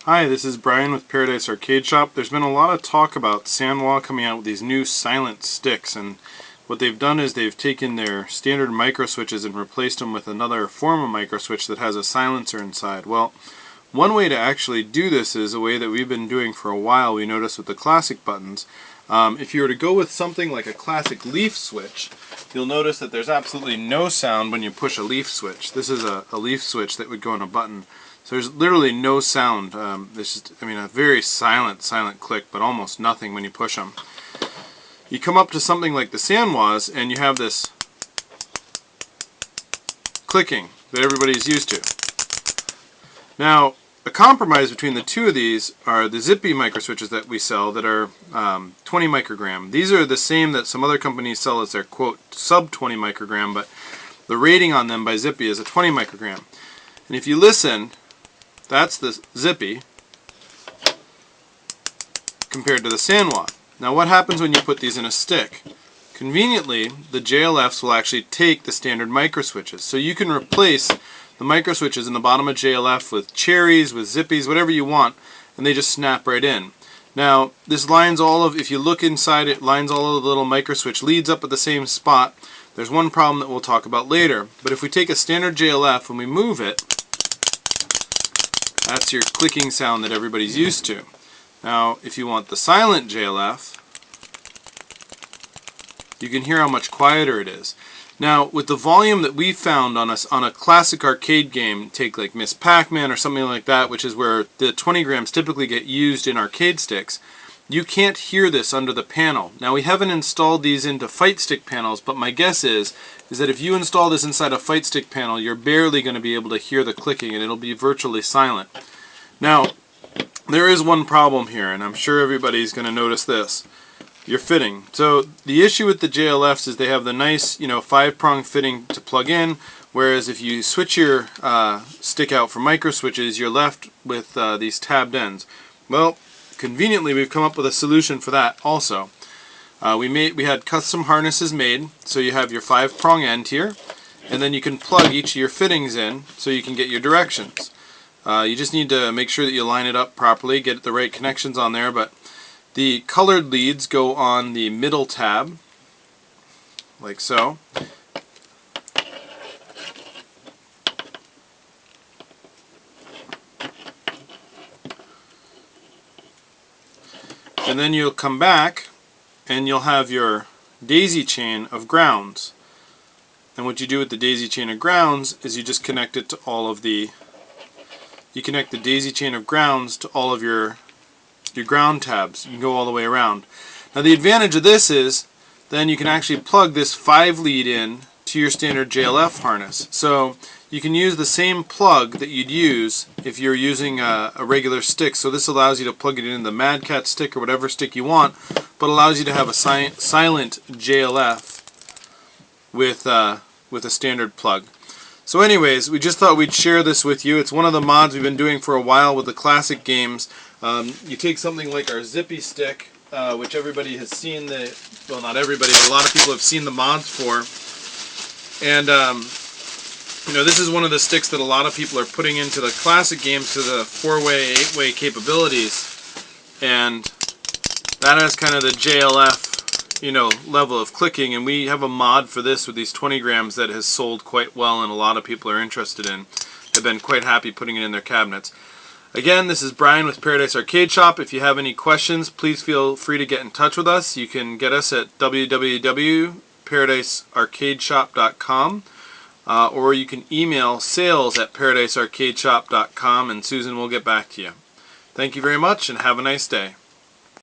Hi, this is Brian with Paradise Arcade Shop. There's been a lot of talk about Sanwa coming out with these new silent sticks, and what they've done is they've taken their standard micro switches and replaced them with another form of micro switch that has a silencer inside. Well, one way to actually do this is a way that we've been doing for a while. We noticed with the classic buttons. If you were to go with something like a classic leaf switch, you'll notice that there's absolutely no sound when you push a leaf switch. This is a leaf switch that would go on a button. So there's literally no sound. There's just, a very silent click, but almost nothing when you push them. You come up to something like the Sanwas, and you have this clicking that everybody's used to. Now, a compromise between the two of these are the Zippy microswitches that we sell that are 20 microgram. These are the same that some other companies sell as their quote sub 20 microgram, but the rating on them by Zippy is a 20 microgram. And if you listen, that's the Zippy compared to the Sanwa. Now what happens when you put these in a stick? Conveniently, the JLFs will actually take the standard micro switches. So you can replace the micro switches in the bottom of JLF with cherries, with Zippies, whatever you want, and they just snap right in. Now this lines all of, if you look inside, it lines all of the little micro switch leads up at the same spot. There's one problem that we'll talk about later, but if we take a standard JLF and we move it, that's your clicking sound that everybody's used to. Now, if you want the silent JLF, you can hear how much quieter it is. Now, with the volume that we found on a classic arcade game, take like Miss Pac-Man or something like that, which is where the 20 grams typically get used in arcade sticks, you can't hear this under the panel. Now, we haven't installed these into fight stick panels, but my guess is that if you install this inside a fight stick panel, you're barely going to be able to hear the clicking, and it'll be virtually silent. Now, there is one problem here, and I'm sure everybody's going to notice this. Your fitting. So the issue with the JLFs is they have the nice, 5-prong fitting to plug in, whereas if you switch your stick out for micro switches, you're left with these tabbed ends. Well, conveniently, we've come up with a solution for that also. We had custom harnesses made, so you have your 5-prong end here, and then you can plug each of your fittings in so you can get your directions. You just need to make sure that you line it up properly, get the right connections on there, but the colored leads go on the middle tab, like so. And then you'll come back and you'll have your daisy chain of grounds. And what you do with the daisy chain of grounds is you just connect it to all of the, you connect the daisy chain of grounds to all of your ground tabs. You can go all the way around. Now the advantage of this is then you can actually plug this 5 lead in to your standard JLF harness. So you can use the same plug that you'd use if you're using a regular stick. So this allows you to plug it in the Mad Cat stick or whatever stick you want, but allows you to have a silent JLF with a standard plug. So anyways, we just thought we'd share this with you. It's one of the mods we've been doing for a while with the classic games. You take something like our Zippy stick, which everybody has seen well, not everybody, but a lot of people have seen the mods for. And this is one of the sticks that a lot of people are putting into the classic games to the 4-way, 8-way capabilities. And that has kind of the JLF, level of clicking, and we have a mod for this with these 20 grams that has sold quite well and a lot of people are interested in. Have been quite happy putting it in their cabinets. Again, this is Brian with Paradise Arcade Shop. If you have any questions, please feel free to get in touch with us. You can get us at www.paradisearcadeshop.com or you can email sales@paradisearcadeshop.com and Susan will get back to you. Thank you very much and have a nice day.